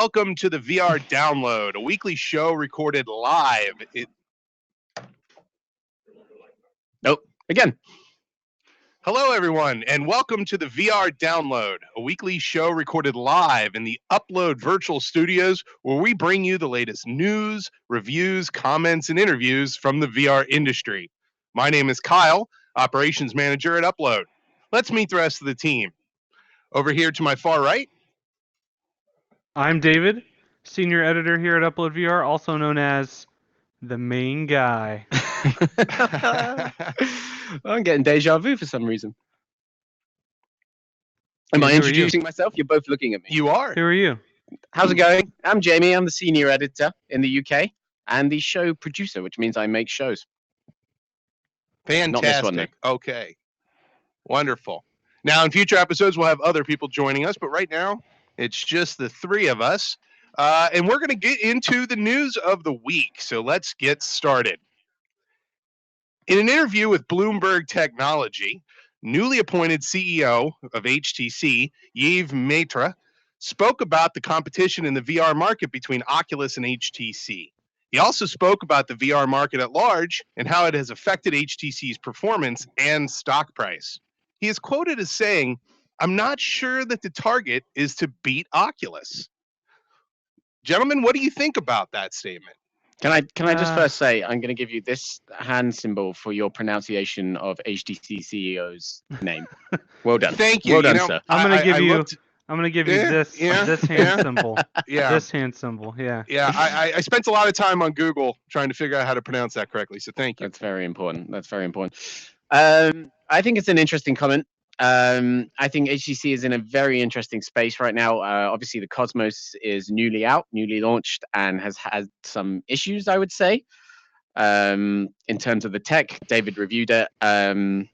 Welcome to the VR Download, a weekly show recorded live. Again. Hello, everyone, and welcome to the VR Download, a weekly show recorded live in the Upload Virtual Studios, where we bring you the latest news, reviews, comments, and interviews from the VR industry. My name is Kyle, Operations Manager at Upload. Let's meet the rest of the team. Over here to my far right. I'm David, Senior Editor here at Upload VR, also known as the main guy. I'm getting deja vu for some reason. Am I introducing myself? You're both looking at me. You are. Who are you? How's it going? I'm Jamie. I'm the Senior Editor in the UK and the show producer, which means I make shows. Fantastic. Not this one, though. Okay. Wonderful. Now, in future episodes, we'll have other people joining us, but right now, it's just the three of us. And we're going to get into the news of the week. So let's get started. In an interview with Bloomberg Technology, newly appointed CEO of HTC, Yves Maitre, spoke about the competition in the VR market between Oculus and HTC. He also spoke about the VR market at large and how it has affected HTC's performance and stock price. He is quoted as saying, "I'm not sure that the target is to beat Oculus." Gentlemen, what do you think about that statement? Can I just first say, I'm going to give you this hand symbol for your pronunciation of HTC CEO's name. Well done. Thank you. Well done, sir. I'm going to give you this hand symbol. Yeah. This hand symbol. Yeah. Yeah. I spent a lot of time on Google trying to figure out how to pronounce that correctly. So thank you. That's very important. I think it's an interesting comment. I think HTC is in a very interesting space right now. Obviously, the Cosmos is newly launched, and has had some issues, I would say, in terms of the tech. David reviewed it. And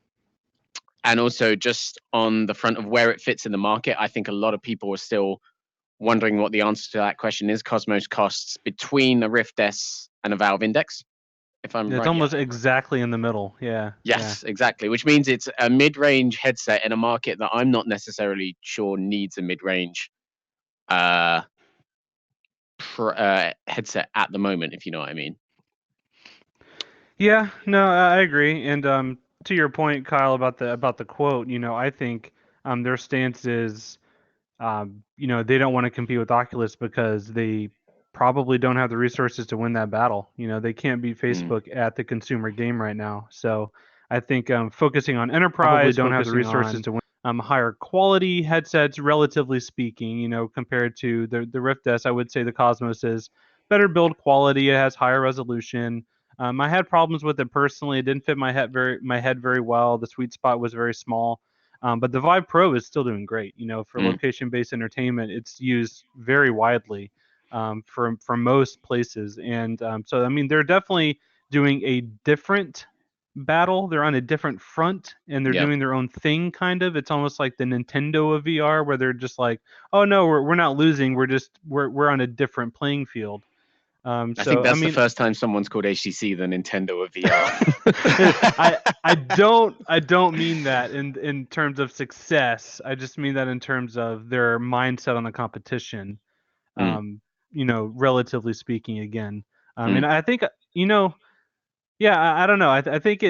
also just on the front of where it fits in the market, I think a lot of people are still wondering what the answer to that question is. Cosmos costs between a Rift S and a Valve Index. If I'm right, it's almost exactly in the middle. Yeah. Yes, exactly. Which means it's a mid-range headset in a market that I'm not necessarily sure needs a mid-range headset at the moment, if you know what I mean. Yeah, no, I agree. And to your point, Kyle, about the quote, I think their stance is, they don't want to compete with Oculus because they probably don't have the resources to win that battle. They can't beat Facebook at the consumer game right now. So I think focusing on enterprise, probably don't have the resources to win higher quality headsets, relatively speaking, compared to the Rift S. I would say the Cosmos is better build quality. It has higher resolution. I had problems with it personally. It didn't fit my head very well. The sweet spot was very small. But the Vive Pro is still doing great. For location-based entertainment, it's used very widely for most places. And so, I mean, they're definitely doing a different battle. They're on a different front, and they're doing their own thing, kind of. It's almost like the Nintendo of VR, where they're just like, oh, no, we're not losing. We're on a different playing field. I think that's the first time someone's called HTC the Nintendo of VR. I don't mean that in terms of success. I just mean that in terms of their mindset on the competition. Relatively speaking, again. And I think I don't know. I think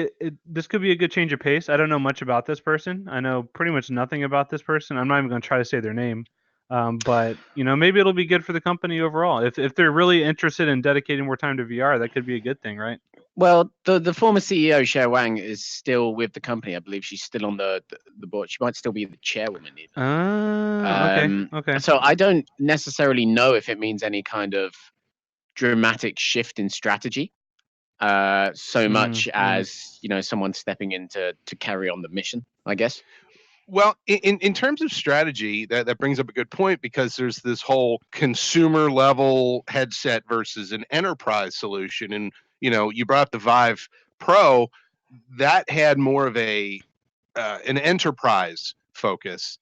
this could be a good change of pace. I don't know much about this person. I know pretty much nothing about this person. I'm not even going to try to say their name. But maybe it'll be good for the company overall. If they're really interested in dedicating more time to VR, that could be a good thing, right? Well, the former CEO, Cher Wang, is still with the company. I believe she's still on the board. She might still be the chairwoman even. Okay. So I don't necessarily know if it means any kind of dramatic shift in strategy, so much as someone stepping in to carry on the mission, I guess. Well, in terms of strategy, that brings up a good point, because there's this whole consumer level headset versus an enterprise solution. And, you brought up the Vive Pro, that had more of an enterprise focus,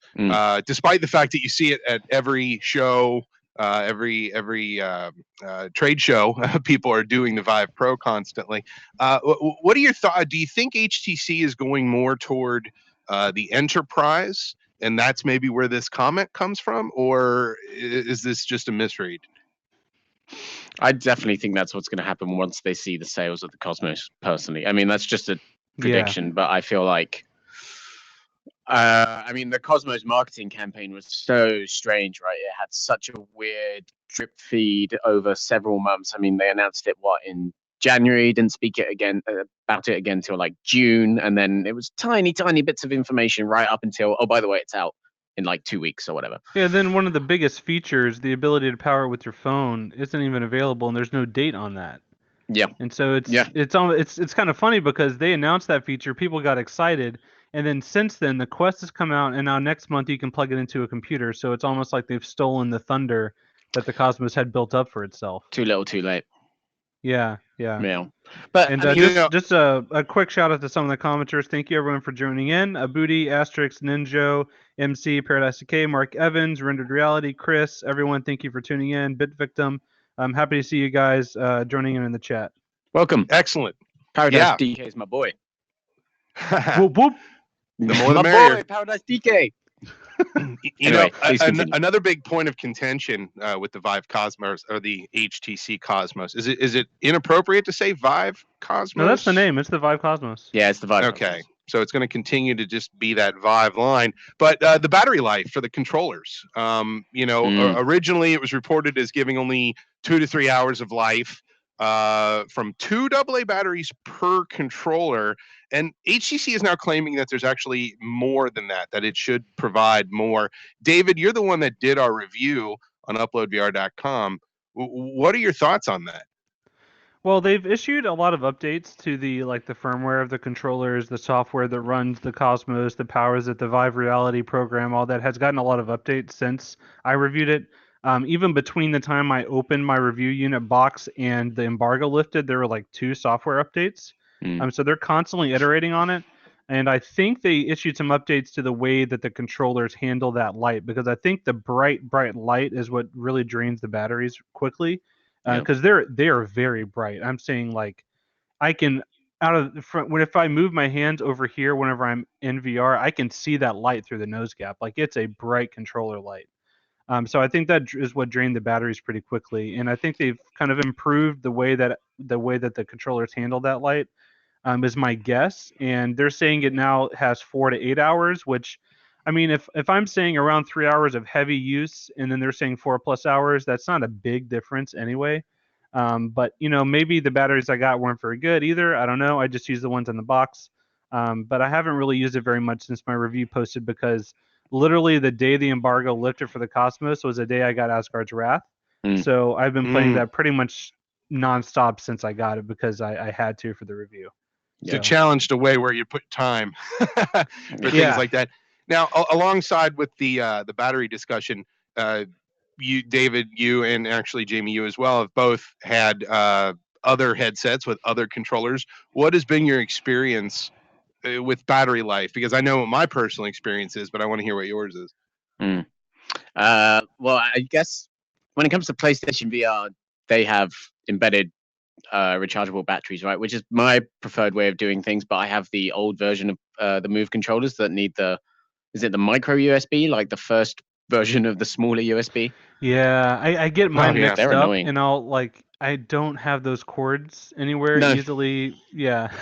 despite the fact that you see it at every show, every trade show. People are doing the Vive Pro constantly. What are your thoughts? Do you think HTC is going more toward the enterprise and that's maybe where this comment comes from, or is this just a misread? I definitely think that's what's going to happen once they see the sales of the Cosmos. Personally, I mean that's just a prediction, but I feel like, I mean, the Cosmos marketing campaign was so strange, right? It had such a weird drip feed over several months. I mean, they announced it in January, didn't speak it again about it again till like June, and then it was tiny bits of information right up until, oh, by the way, it's out in like 2 weeks or whatever. Yeah, then one of the biggest features, the ability to power it with your phone, isn't even available, and there's no date on that. Yeah. And so Yeah. it's kind of funny because they announced that feature, people got excited, and then since then the Quest has come out, and now next month you can plug it into a computer. So it's almost like they've stolen the thunder that the Cosmos had built up for itself. Too little, too late. Yeah. But And I mean, just a quick shout out to some of the commenters. Thank you everyone for joining in. Booty, Asterix, Ninjo, MC, Paradise Decay, Mark Evans, Rendered Reality, Chris, everyone, thank you for tuning in. Bit Victim, I'm happy to see you guys joining in the chat. Welcome. Excellent. Paradise DK is my boy. Whoop whoop. The more the my merrier. boy, Paradise DK. Anyway, know, another big point of contention with the Vive Cosmos or the HTC Cosmos is it inappropriate to say Vive Cosmos? No, that's the name. It's the Vive Cosmos. Yeah, it's the Vive. Okay, Cosmos. So it's going to continue to just be that Vive line, but the battery life for the controllers. Originally it was reported as giving only 2 to 3 hours of life from 2 AA batteries per controller. And HTC is now claiming that there's actually more than that it should provide more. David, you're the one that did our review on uploadvr.com. What are your thoughts on that? Well, they've issued a lot of updates to the firmware of the controllers, the software that runs the Cosmos, the powers that the Vive Reality program, all that has gotten a lot of updates since I reviewed it. Even between the time I opened my review unit box and the embargo lifted, there were like 2 software updates. So they're constantly iterating on it. And I think they issued some updates to the way that the controllers handle that light, because I think the bright light is what really drains the batteries quickly. Because they are very bright. I'm saying like I can out of the front if I move my hands over here whenever I'm in VR, I can see that light through the nose gap. Like it's a bright controller light. So I think that is what drained the batteries pretty quickly, and I think they've kind of improved the way that the controllers handle that light. Is my guess, and they're saying it now has 4 to 8 hours, which, I mean, if I'm saying around 3 hours of heavy use, and then they're saying 4+ hours, that's not a big difference anyway. But maybe the batteries I got weren't very good either. I don't know. I just used the ones in the box, but I haven't really used it very much since my review posted, because literally the day the embargo lifted for the Cosmos was the day I got Asgard's Wrath. So I've been playing that pretty much nonstop since I got it, because I had to for the review. It's a challenged way where you put time for things like that. Now, alongside with the battery discussion, you, David, you, and actually Jamie, you as well, have both had other headsets with other controllers. What has been your experience with battery life? Because I know what my personal experience is, but I want to hear what yours is. Well, I guess when it comes to PlayStation VR, they have embedded rechargeable batteries, right? Which is my preferred way of doing things. But I have the old version of the Move controllers that need the micro USB, like the first version of the smaller USB. Yeah, I get mine mixed up, annoying. and I don't have those cords anywhere easily. Yeah.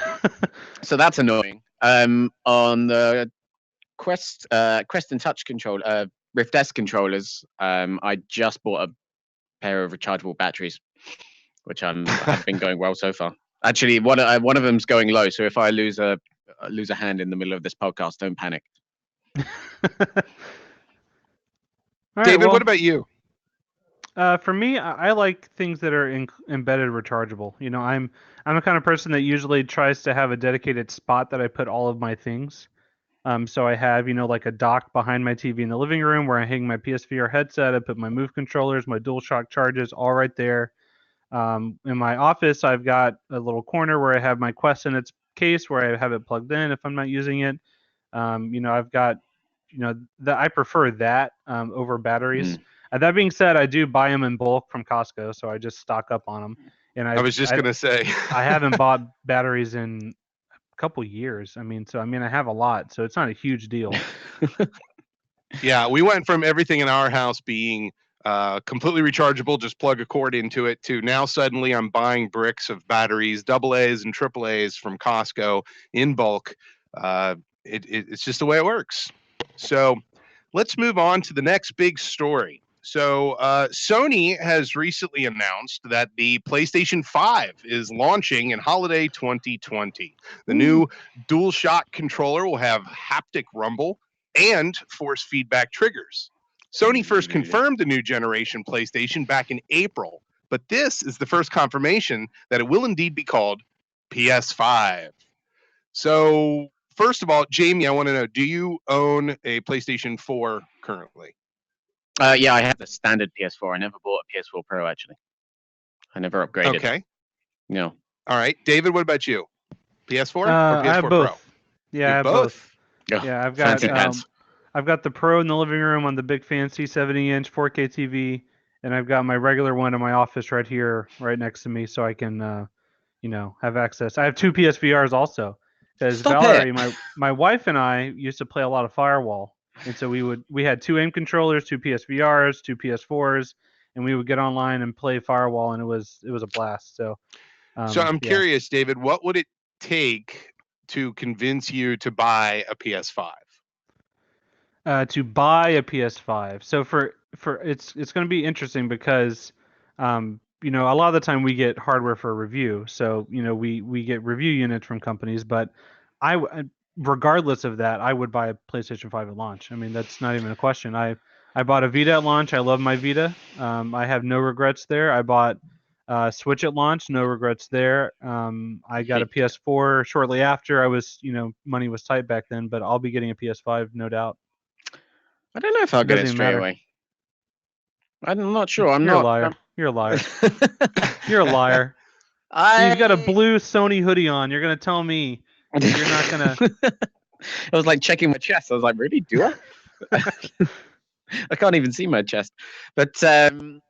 So that's annoying. On the Quest and Touch controller, Rift S controllers, I just bought a pair of rechargeable batteries, which have been going well so far. Actually, one of them's going low, so if I lose a hand in the middle of this podcast, don't panic. David, what about you? For me, I like things that are embedded rechargeable. I'm a kind of person that usually tries to have a dedicated spot that I put all of my things. So I have, like a dock behind my TV in the living room where I hang my PSVR headset. I put my Move controllers, my DualShock charges, all right there. In my office, I've got a little corner where I have my Quest in its case, where I have it plugged in if I'm not using it. I've got, I prefer that over batteries. That being said, I do buy them in bulk from Costco, so I just stock up on them. And I was just going to say, I haven't bought batteries in a couple years. I mean, I have a lot, so it's not a huge deal. Yeah, we went from everything in our house being completely rechargeable, just plug a cord into it, to now suddenly I'm buying bricks of batteries, double A's and triple A's from Costco in bulk. It's just the way it works. So let's move on to the next big story. So Sony has recently announced that the PlayStation 5 is launching in holiday 2020. The new DualShock controller will have haptic rumble and force feedback triggers. Sony first confirmed the new generation PlayStation back in April, but this is the first confirmation that it will indeed be called PS5. So, first of all, Jamie, I want to know, do you own a PlayStation 4 currently? Yeah, I have the standard PS4. I never bought a PS4 Pro, actually. I never upgraded. Okay. No. All right. David, what about you? PS4 or PS4 I have Pro? both. Yeah, I have both. Oh, Yeah, I've fancy got pants. I've got the Pro in the living room on the big fancy 70-inch 4K TV, and I've got my regular one in my office right here, right next to me, so I can, have access. I have two PSVRs also, because Stop Valerie, it. my wife and I used to play a lot of Firewall, and so we had two aim controllers, two PSVRs, two PS4s, and we would get online and play Firewall, and it was a blast. So I'm yeah. curious, David, what would it take to convince you to buy a PS5? To buy a PS5. So for it's going to be interesting because a lot of the time we get hardware for review. So, we get review units from companies, but regardless of that, I would buy a PlayStation 5 at launch. I mean, that's not even a question. I bought a Vita at launch. I love my Vita. I have no regrets there. I bought Switch at launch, no regrets there. I got a PS4 shortly after. I was, money was tight back then, but I'll be getting a PS5, no doubt. I don't know if I'll get it Doesn't even straight matter. away. I'm not sure. You're a liar. You're a liar. You're a liar. You've got a blue Sony hoodie on. You're gonna tell me you're not gonna. I was like checking my chest. I was like, really? Do I? I can't even see my chest. But well,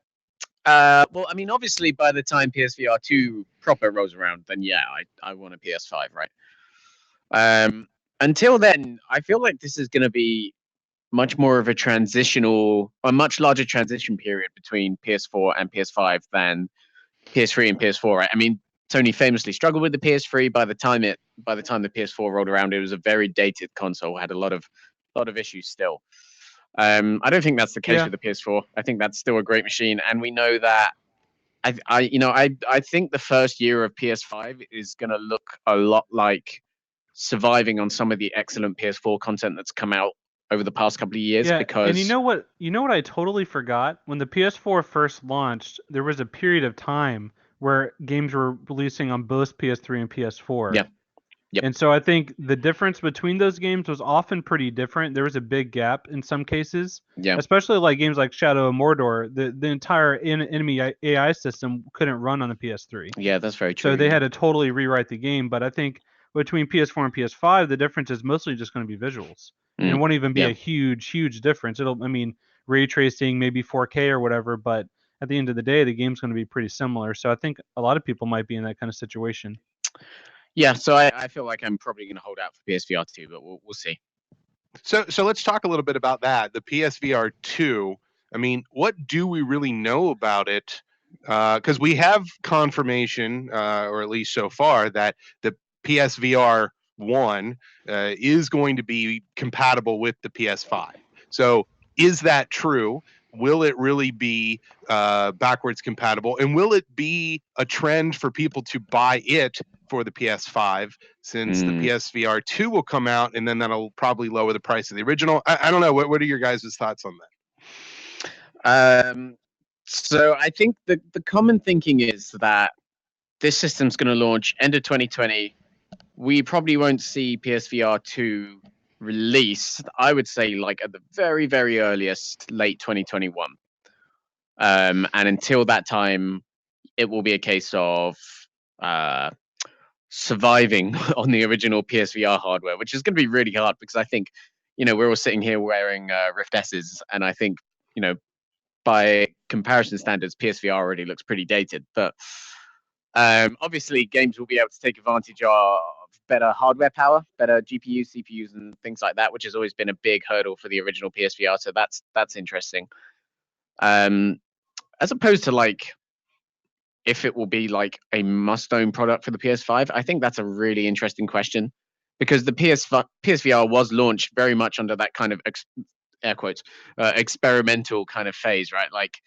I mean, obviously, by the time PSVR 2 proper rolls around, then yeah, I want a PS5, right? Until then, I feel like this is going to be much more of a much larger transition period between PS4 and PS5 than PS3 and PS4, right? I mean, Sony famously struggled with the PS3. By the time the PS4 rolled around, it was a very dated console, had a lot of issues still. I don't think that's the case with the PS4. I think that's still a great machine, and we know that. I think the first year of PS5 is going to look a lot like surviving on some of the excellent PS4 content that's come out over the past couple of years. Yeah, Because and you know what I totally forgot? When the PS4 first launched, there was a period of time where games were releasing on both PS3 and PS4. Yep. And so I think the difference between those games was often pretty different. There was a big gap in some cases, especially like games like Shadow of Mordor. The entire enemy AI system couldn't run on the PS3. Yeah, that's very true. So they had to totally rewrite the game. But I think between PS4 and PS5, the difference is mostly just going to be visuals. And it won't even be a huge difference. Ray tracing, maybe 4K or whatever, but at the end of the day, the game's going to be pretty similar. So I think a lot of people might be in that kind of situation. Yeah, so I feel like I'm probably going to hold out for PSVR 2, but we'll see. So let's talk a little bit about that. The PSVR 2. I mean, what do we really know about it? Because we have confirmation, or at least so far, that the PSVR 1 is going to be compatible with the PS5. So is that true? Will it really be backwards compatible? And will it be a trend for people to buy it for the PS5, since the PSVR 2 will come out, and then that'll probably lower the price of the original? I don't know. What are your guys' thoughts on that? So I think the common thinking is that this system's going to launch end of 2020. We probably won't see PSVR 2 released, I would say, like at the very, very earliest, late 2021. And until that time, it will be a case of surviving on the original PSVR hardware, which is going to be really hard because I think, we're all sitting here wearing Rift S's, and I think, by comparison standards, PSVR already looks pretty dated. But obviously, games will be able to take advantage of better hardware power, better GPUs, CPUs, and things like that, which has always been a big hurdle for the original PSVR. So that's interesting. As opposed to like if it will be like a must-own product for the PS5, I think that's a really interesting question because the PSVR was launched very much under that kind of air quotes experimental kind of phase, right? Like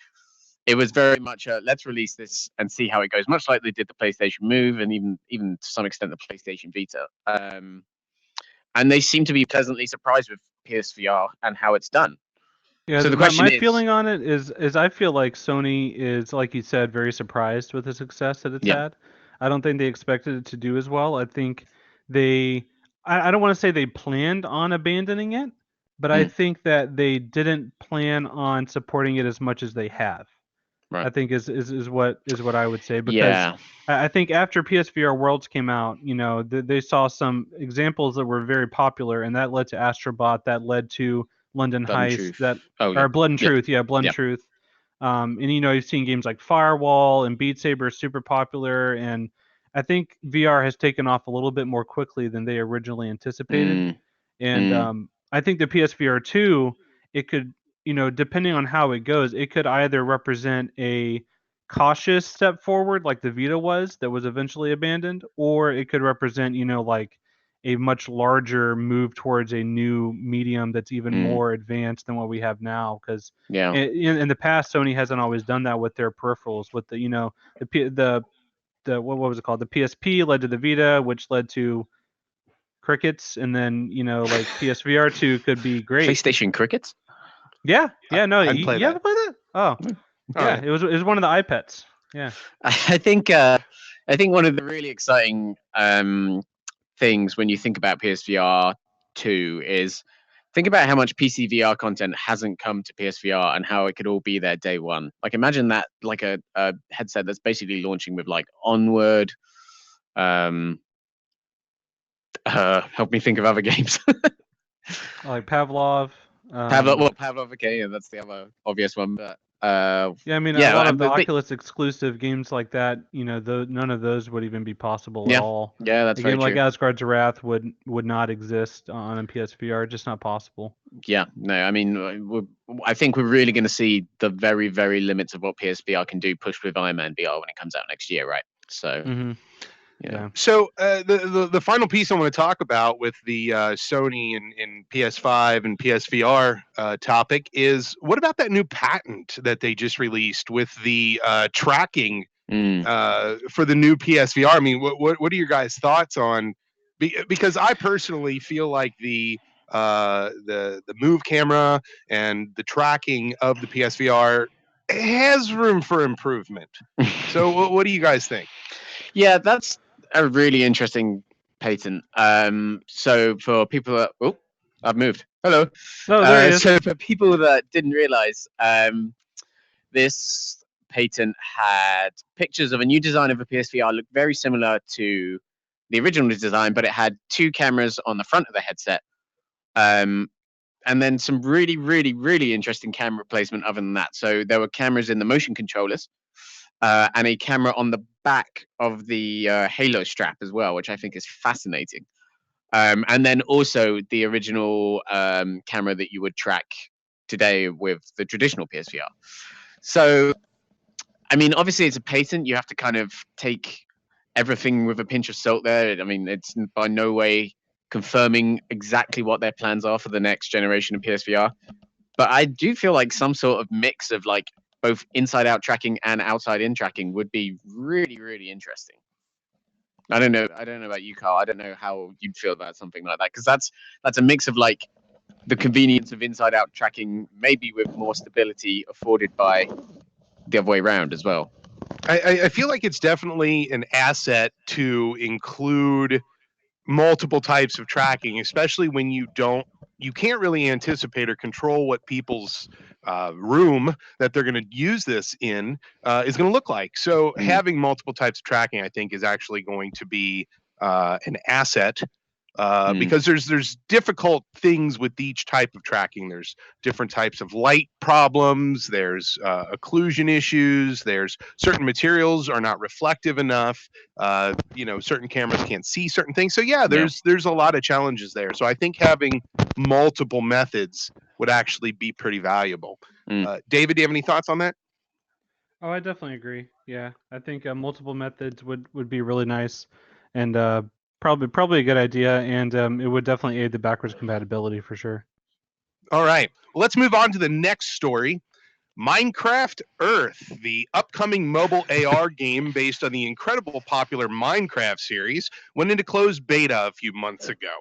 it was very much let's release this and see how it goes, much like they did the PlayStation Move and even to some extent the PlayStation Vita. And they seem to be pleasantly surprised with PSVR and how it's done. Yeah, So the question my is, feeling on it is I feel like Sony is, like you said, very surprised with the success that it's Yeah. had. I don't think they expected it to do as well. I think I don't want to say they planned on abandoning it, but I think that they didn't plan on supporting it as much as they have. I right? think is what I would say because Yeah. I think after PSVR Worlds came out, you know, they saw some examples that were very popular, and that led to Astrobot, that led to London Blood and Heist, Truth. that Oh yeah. or Blood and Yeah. Truth, yeah, Blood and Yeah. Truth. And you know, you've seen games like Firewall and Beat Saber super popular, and I think VR has taken off a little bit more quickly than they originally anticipated. And I think the PSVR 2, it could, you know, depending on how it goes, it could either represent a cautious step forward like the Vita was that was eventually abandoned, or it could represent, you know, like a much larger move towards a new medium that's even more advanced than what we have now. Because Yeah. in the past, Sony hasn't always done that with their peripherals. With the, you know, the what was it called? The PSP led to the Vita, which led to crickets, and then, you know, like PSVR 2 could be great. PlayStation Crickets. Yeah, no, I'd play you that. haven't played that? Oh, yeah, it was one of the iPads. Yeah. I think one of the really exciting things when you think about PSVR 2 is think about how much PC VR content hasn't come to PSVR and how it could all be there day one. Like imagine that, like a headset that's basically launching with like Onward. Help me think of other games. Like Pavlov. Pavlov. Okay, yeah, that's the other obvious one. But yeah, I mean, a yeah, lot of the Oculus exclusive games like that, you know, none of those would even be possible at all. Yeah, that's a very game like true. Asgard's Wrath would not exist on a PSVR, just not possible. Yeah, no, I mean, I think we're really going to see the very, very limits of what PSVR can do pushed with Iron Man VR when it comes out next year, right? So, yeah. So the final piece I want to talk about with the Sony and PS5 and PSVR topic is what about that new patent that they just released with the tracking for the new PSVR? I mean, what are your guys' thoughts on? Because I personally feel like the Move camera and the tracking of the PSVR has room for improvement. So what do you guys think? Yeah, that's a really interesting patent. So for people that I've moved. Hello. Oh, there he is. So for people that didn't realize, this patent had pictures of a new design of a PSVR, looked very similar to the original design, but it had two cameras on the front of the headset. And then some really, really, really interesting camera placement other than that. So there were cameras in the motion controllers and a camera on the back of the Halo strap as well, which I think is fascinating. And then also the original camera that you would track today with the traditional PSVR. So, I mean, obviously it's a patent. You have to kind of take everything with a pinch of salt there. I mean, it's by no way confirming exactly what their plans are for the next generation of PSVR. But I do feel like some sort of mix of like both inside out tracking and outside in tracking would be really, really interesting. I don't know about you, Carl. I don't know how you'd feel about something like that, because that's a mix of like the convenience of inside out tracking, maybe with more stability afforded by the other way around as well. I feel like it's definitely an asset to include multiple types of tracking, especially when you can't really anticipate or control what people's room that they're going to use this in is going to look like. So having multiple types of tracking, I think, is actually going to be an asset because there's difficult things with each type of tracking. There's different types of light problems. There's occlusion issues. There's certain materials are not reflective enough. Certain cameras can't see certain things. So yeah, there's a lot of challenges there. So I think having multiple methods would actually be pretty valuable. David, do you have any thoughts on that? Oh, I definitely agree. Yeah, I think multiple methods would be really nice, and probably a good idea, and it would definitely aid the backwards compatibility for sure. All right, well, let's move on to the next story. Minecraft Earth, the upcoming mobile AR game based on the incredible popular Minecraft series, went into closed beta a few months ago.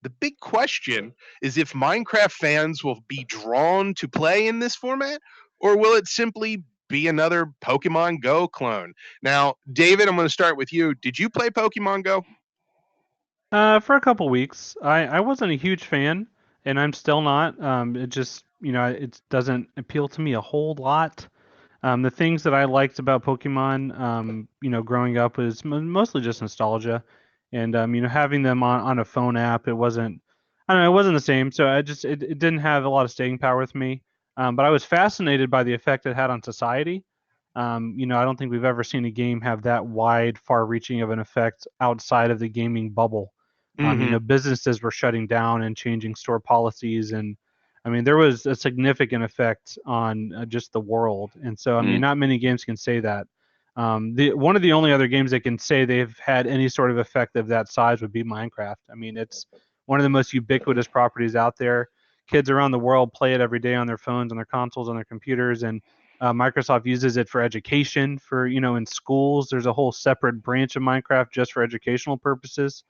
The big question is if Minecraft fans will be drawn to play in this format, or will it simply be another Pokemon Go clone? Now, David, I'm going to start with you. Did you play Pokemon Go? For a couple weeks, I wasn't a huge fan, and I'm still not. It just it doesn't appeal to me a whole lot. The things that I liked about Pokemon, growing up was mostly just nostalgia, and having them on a phone app, I don't know, it wasn't the same. So it didn't have a lot of staying power with me. But I was fascinated by the effect it had on society. I don't think we've ever seen a game have that wide, far-reaching of an effect outside of the gaming bubble. Businesses were shutting down and changing store policies, and I mean, there was a significant effect on just the world. And so, I mean, not many games can say that. One of the only other games that can say they've had any sort of effect of that size would be Minecraft. I mean, it's one of the most ubiquitous properties out there. Kids around the world play it every day on their phones, on their consoles, on their computers, and Microsoft uses it for education. In schools, there's a whole separate branch of Minecraft just for educational purposes.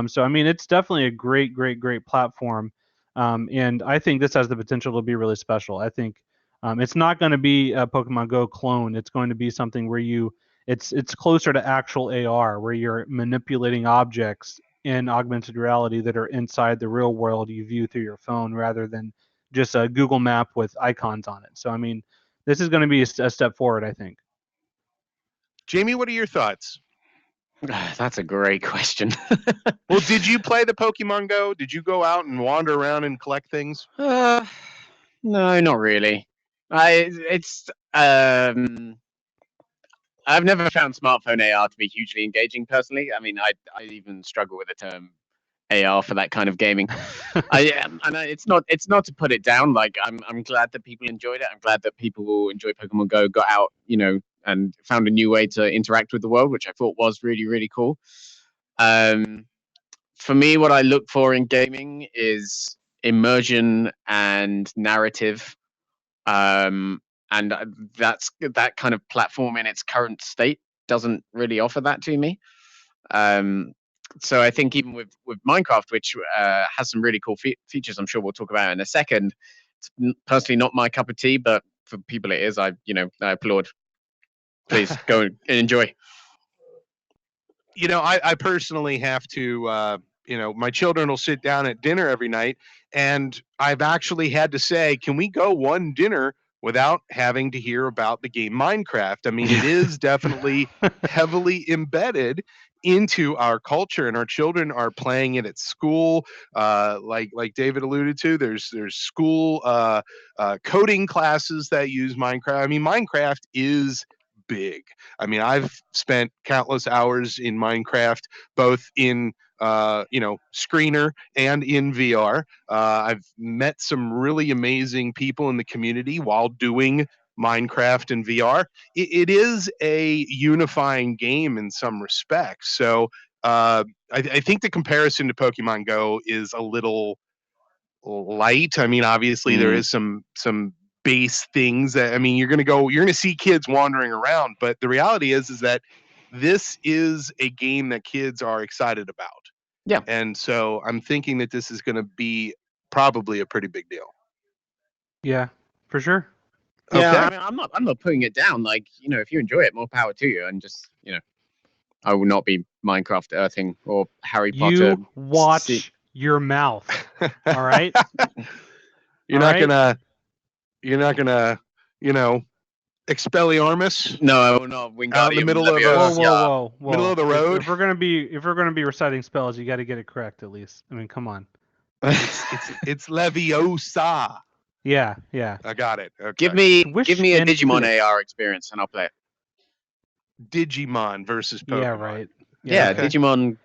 So, I mean, it's definitely a great, great, great platform. And I think this has the potential to be really special. I think it's not going to be a Pokemon Go clone. It's going to be something where it's closer to actual AR, where you're manipulating objects in augmented reality that are inside the real world you view through your phone, rather than just a Google map with icons on it. So, I mean, this is going to be a step forward, I think. Jamie, what are your thoughts? That's a great question. Well, did you play the Pokemon Go? Did you go out and wander around and collect things? No, not really. I've never found smartphone AR to be hugely engaging personally. I mean, I even struggle with the term AR for that kind of gaming. It's not to put it down. Like I'm glad that people enjoyed it. I'm glad that people who enjoy Pokemon Go got out, and found a new way to interact with the world, which I thought was really, really cool. For me, what I look for in gaming is immersion and narrative. And that's that kind of platform in its current state doesn't really offer that to me. So I think even with Minecraft, which has some really cool features, I'm sure we'll talk about in a second. It's personally not my cup of tea, but for people it is. I applaud. Please go and enjoy. I personally have to. My children will sit down at dinner every night, and I've actually had to say, "Can we go one dinner without having to hear about the game Minecraft?" I mean, it is definitely heavily embedded into our culture, and our children are playing it at school. Like David alluded to, there's school coding classes that use Minecraft. I mean, Minecraft is big. I mean, I've spent countless hours in Minecraft, both in screener and in VR. I've met some really amazing people in the community while doing Minecraft and VR. It is a unifying game in some respects. So I think the comparison to Pokemon Go is a little light. I mean, obviously there is some base things that, I mean, you're going to see kids wandering around, but the reality is that this is a game that kids are excited about. Yeah. And so I'm thinking that this is going to be probably a pretty big deal. Yeah, for sure. Yeah, Okay. I mean, I'm not putting it down. Like, if you enjoy it, more power to you. And just, I will not be Minecraft earthing or Harry Potter. You watch your mouth. All right. You're not gonna, Expelliarmus No, not Wingardium. out in the middle of Leviosa. Whoa. middle of the road. If we're gonna be reciting spells, you got to get it correct at least. I mean, come on. It's Leviosa. Yeah. I got it. Okay. Give me Swish a into Digimon it. AR experience, and I'll play it. Digimon versus Pokemon. Yeah, right. Yeah, okay. Digimon.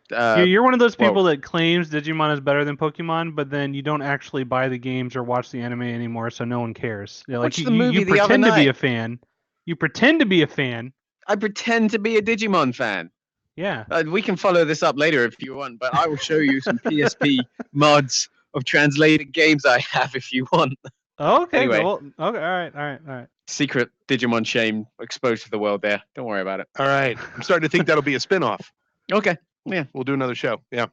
You're one of those well- people that claims Digimon is better than Pokemon, but then you don't actually buy the games or watch the anime anymore, so no one cares. Yeah, like Watched the movie you the other pretend to be night. a fan. You pretend to be a fan. I pretend to be a Digimon fan. Yeah. We can follow this up later if you want, but I will show you some PSP mods of translated games I have if you want. Okay. Anyway. Well, okay. All right. Secret Digimon shame exposed to the world there. Don't worry about it. All right. I'm starting to think that'll be a spinoff. Okay. Yeah. We'll do another show. Yeah.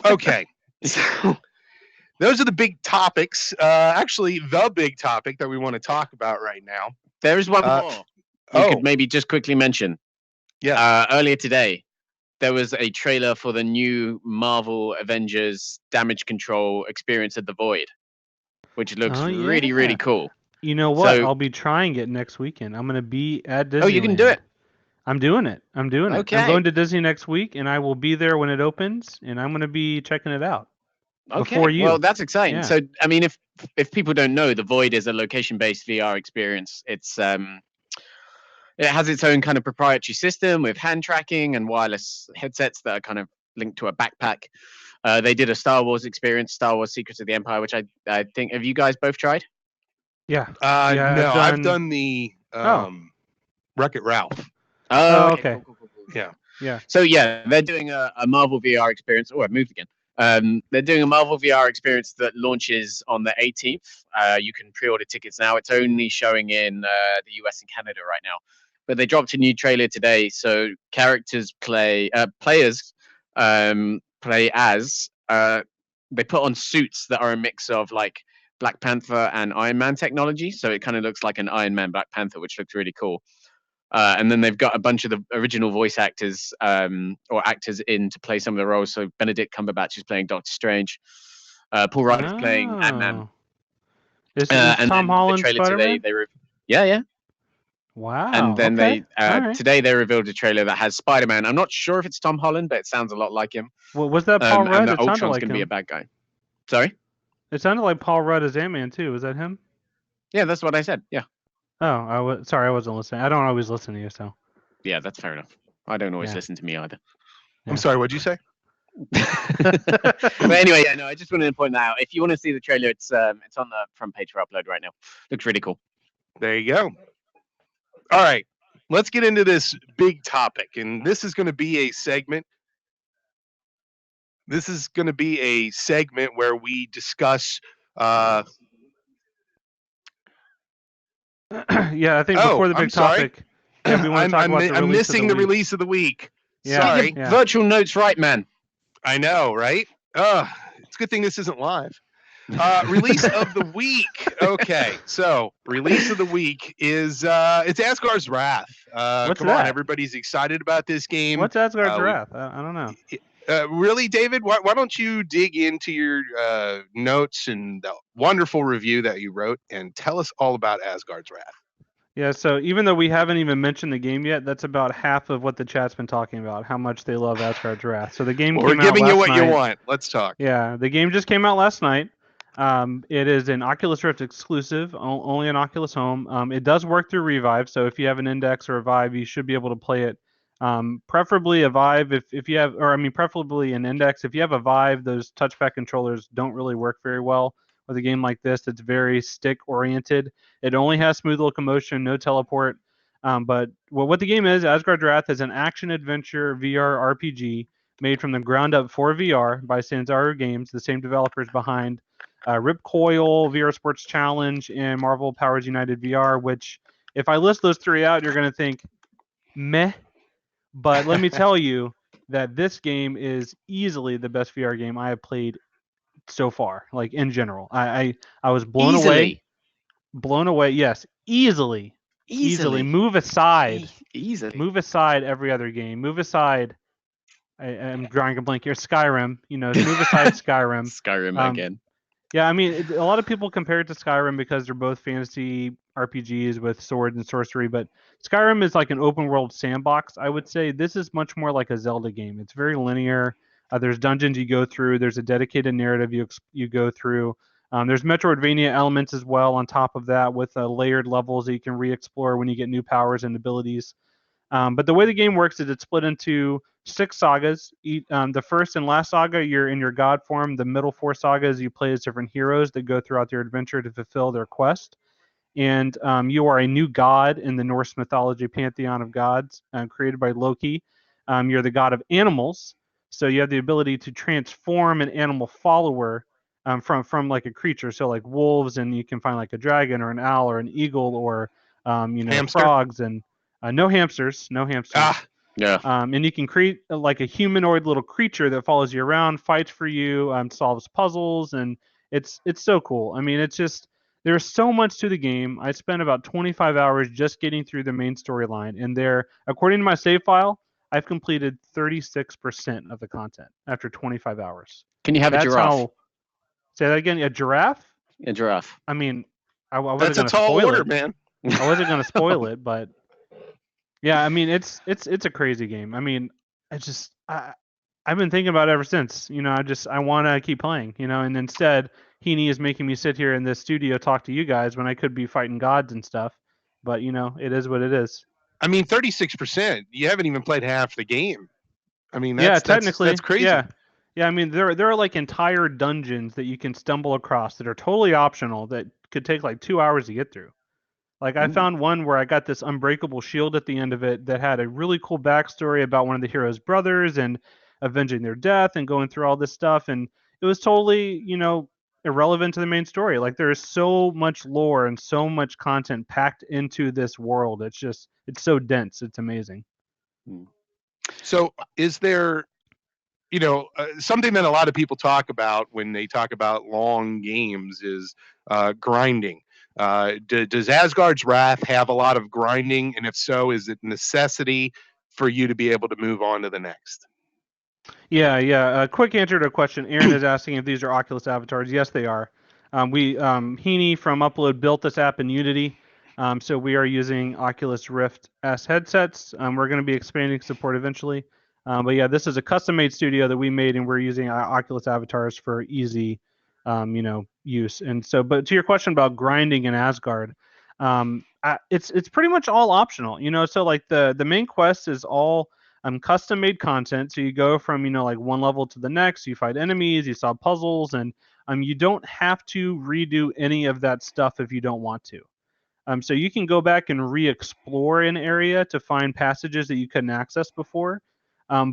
Okay. So those are the big topics. Actually, the big topic that we want to talk about right now. There is one more. You could Oh, maybe just quickly mention. yes. Earlier today, there was a trailer for the new Marvel Avengers Damage Control Experience of the Void, which looks Oh, really, yeah. really cool. You know what? So- I'll be trying it next weekend. I'm gonna be at Disney. Oh, you can do it. I'm doing it. Okay. I'm going to Disney next week, and I will be there when it opens, and I'm gonna be checking it out. Okay. Before you. Well, that's exciting. Yeah. So, I mean, if people don't know, the Void is a location-based VR experience. It's it has its own kind of proprietary system with hand tracking and wireless headsets that are kind of linked to a backpack. They did a Star Wars experience, Star Wars Secrets of the Empire, which I think, have you guys both tried? Yeah. No, I've I've done- done the Wreck-It Ralph. Oh, okay. Cool. Yeah. Yeah. So yeah, they're doing a Marvel VR experience. Oh, I've moved again. They're doing a Marvel VR experience that launches on the 18th. You can pre-order tickets now. It's only showing in the US and Canada right now. But they dropped a new trailer today, so players play as they put on suits that are a mix of like Black Panther and Iron Man technology. So it kind of looks like an Iron Man Black Panther, which looks really cool. And then they've got a bunch of the original voice actors or actors in to play some of the roles. So Benedict Cumberbatch is playing Doctor Strange. Paul Rudd is playing Ant-Man. Is And Tom then Holland the trailer Spider-Man? today, yeah. Wow. And then okay. All right. today they revealed a trailer that has Spider-Man. I'm not sure if it's Tom Holland, but it sounds a lot like him. Well, was that Paul Rudd? And that It sounded Ultron's like going to be a him. bad guy. Sorry? It sounded like Paul Rudd as Ant-Man too. Was that him? Yeah, that's what I said. Yeah. Oh, sorry, I wasn't listening. I don't always listen to you, so. Yeah, that's fair enough. I don't always Yeah. listen to me either. I'm sorry, what'd you say? But anyway, yeah, no, I just wanted to point that out. If you want to see the trailer, it's on the front page for upload right now. Looks really cool. There you go. All right, let's get into this big topic, and this is going to be a segment. This is going to be a segment where we discuss. Yeah, I think before the I'm big sorry. topic. Yeah, we want to talk about the I'm release missing of the the week. release of the week. Yeah. Sorry. Get your virtual notes right, man. I know, right? It's a good thing this isn't live. Release of the week. Okay, so release of the week is it's Asgard's Wrath. What's Come on, that? everybody's excited about this game. What's Asgard's Wrath? I don't know. Really, David? Why don't you dig into your notes and the wonderful review that you wrote and tell us all about Asgard's Wrath? Yeah, so even though we haven't even mentioned the game yet, that's about half of what the chat's been talking about, how much they love Asgard's Wrath. So the game Well, we're came out giving you last what you night. want. Let's talk. Yeah, the game just came out last night. It is an Oculus Rift exclusive, only an Oculus Home. It does work through Revive, so if you have an Index or a Vive, you should be able to play it. Preferably a Vive if you have, or I mean, preferably an Index. If you have a Vive, those touchpad controllers don't really work very well with a game like this. It's very stick-oriented. It only has smooth locomotion, no teleport. But what the game is, Asgard's Wrath is an action-adventure VR RPG made from the ground up for VR by Sanzaru Games, the same developers behind Ripcoil, VR Sports Challenge, and Marvel Powers United VR, which, if I list those three out, you're going to think, meh. But let me tell you that this game is easily the best VR game I have played so far, like in general. I was blown away. Blown away, yes. Easily. Move aside. Easily. Move aside every other game. Move aside. I'm drawing a blank here. Skyrim. Move aside Skyrim. Skyrim again. Yeah, I mean, a lot of people compare it to Skyrim because they're both fantasy RPGs with swords and sorcery, but Skyrim is like an open world sandbox. I would say this is much more like a Zelda game. It's very linear. There's dungeons you go through. There's a dedicated narrative you go through. There's Metroidvania elements as well on top of that, with layered levels that you can re-explore when you get new powers and abilities. But the way the game works is it's split into 6 sagas. The first and last saga, you're in your god form. The middle 4 sagas, you play as different heroes that go throughout their adventure to fulfill their quest. And you are a new god in the Norse mythology pantheon of gods created by Loki. You're the god of animals, so you have the ability to transform an animal follower from like a creature. So like wolves, and you can find like a dragon or an owl or an eagle or Hamster? frogs and no hamsters, no hamsters. Ah, Yeah. And you can create like a humanoid little creature that follows you around, fights for you, solves puzzles, and it's so cool. I mean, it's just there's so much to the game. I spent about 25 hours just getting through the main storyline, and there, according to my save file, I've completed 36% of the content after 25 hours. Can you have a That's giraffe? how. Say that again. A giraffe? A giraffe. I mean, I wasn't that's a going to tall spoil order, it. man. I wasn't going to spoil it, but yeah, I mean, it's a crazy game. I mean, I've been thinking about it ever since. I want to keep playing. And instead, Heaney is making me sit here in this studio talk to you guys when I could be fighting gods and stuff. But it is what it is. I mean, 36%. You haven't even played half the game. I mean, Yeah, that's technically, crazy. Yeah. I mean, there are like entire dungeons that you can stumble across that are totally optional that could take like 2 hours to get through. Like I found one where I got this unbreakable shield at the end of it that had a really cool backstory about one of the hero's brothers and avenging their death and going through all this stuff. And it was totally, irrelevant to the main story. Like there is so much lore and so much content packed into this world. It's so dense. It's amazing. So is there, something that a lot of people talk about when they talk about long games is grinding. Does Asgard's Wrath have a lot of grinding? And if so, is it necessity for you to be able to move on to the next? Yeah. A quick answer to a question. Aaron is asking if these are Oculus avatars. Yes, they are. Heaney from Upload built this app in Unity. So we are using Oculus Rift S headsets. We're going to be expanding support eventually. But yeah, this is a custom-made studio that we made, and we're using Oculus avatars for easy, use. And so, but to your question about grinding in Asgard, it's pretty much all optional. So like the main quest is all custom-made content. So you go from like one level to the next. You fight enemies, you solve puzzles, and you don't have to redo any of that stuff if you don't want to. So you can go back and re-explore an area to find passages that you couldn't access before.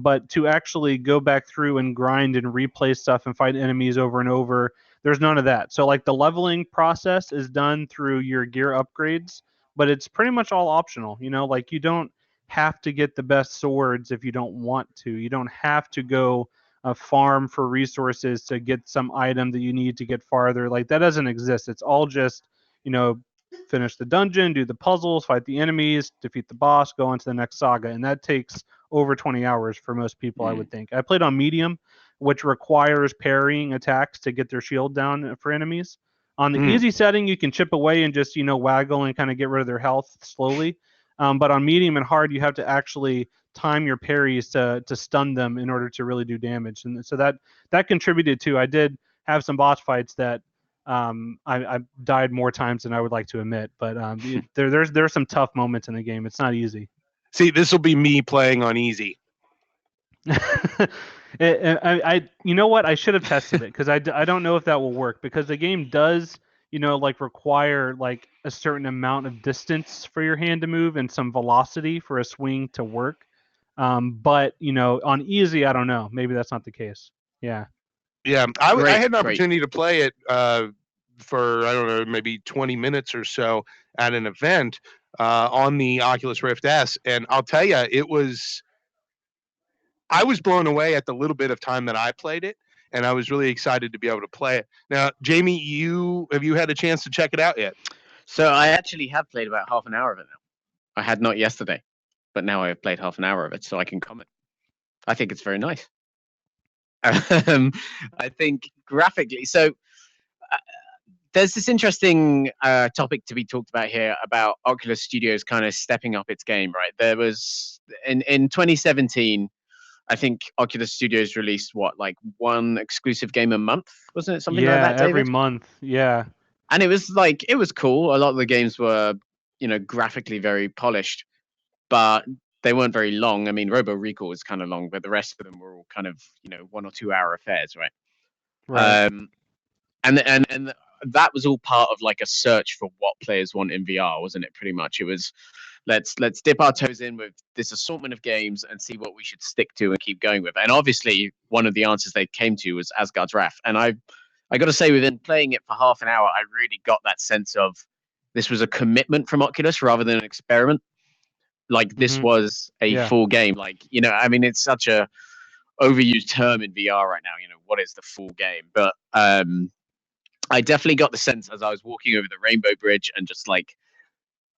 But to actually go back through and grind and replay stuff and fight enemies over and over, there's none of that. So like the leveling process is done through your gear upgrades, but it's pretty much all optional. Like you don't have to get the best swords if you don't want to. You don't have to go farm for resources to get some item that you need to get farther. Like that doesn't exist. It's all just, finish the dungeon, do the puzzles, fight the enemies, defeat the boss, go on to the next saga. And that takes over 20 hours for most people, I would think. I played on medium, which requires parrying attacks to get their shield down for enemies. On the easy setting, you can chip away and just, waggle and kind of get rid of their health slowly. But on medium and hard, you have to actually time your parries to stun them in order to really do damage. And so that contributed to, I did have some boss fights that I died more times than I would like to admit. But there's some tough moments in the game. It's not easy. See, this will be me playing on easy. You know what? I should have tested it because I don't know if that will work, because the game does like require like a certain amount of distance for your hand to move and some velocity for a swing to work. But on easy, I don't know. Maybe that's not the case. Yeah. Yeah, I had an opportunity to play it for, I don't know, maybe 20 minutes or so at an event on the Oculus Rift S, and I'll tell you, I was blown away at the little bit of time that I played it, and I was really excited to be able to play it. Now, Jamie, have you had a chance to check it out yet? So I actually have played about half an hour of it now. I had not yesterday, but now I have played half an hour of it, so I can comment. I think it's very nice. I think graphically, so there's this interesting topic to be talked about here about Oculus Studios kind of stepping up its game, right? There was in 2017, I think Oculus Studios released like one exclusive game a month, wasn't it? Something like Yeah, that, every David? month. Yeah. And it was cool. A lot of the games were, graphically very polished, but they weren't very long. I mean, Robo Recall was kind of long, but the rest of them were all kind of, 1 or 2 hour affairs, right? Right. And that was all part of like a search for what players want in VR, wasn't it? Pretty much, it was let's dip our toes in with this assortment of games and see what we should stick to and keep going with. And obviously, one of the answers they came to was Asgard's Wrath. And I got to say, within playing it for half an hour, I really got that sense of this was a commitment from Oculus rather than an experiment. Like this was a Yeah. full game. Like, I mean, it's such a overused term in VR right now. What is the full game? But I definitely got the sense as I was walking over the Rainbow Bridge and just like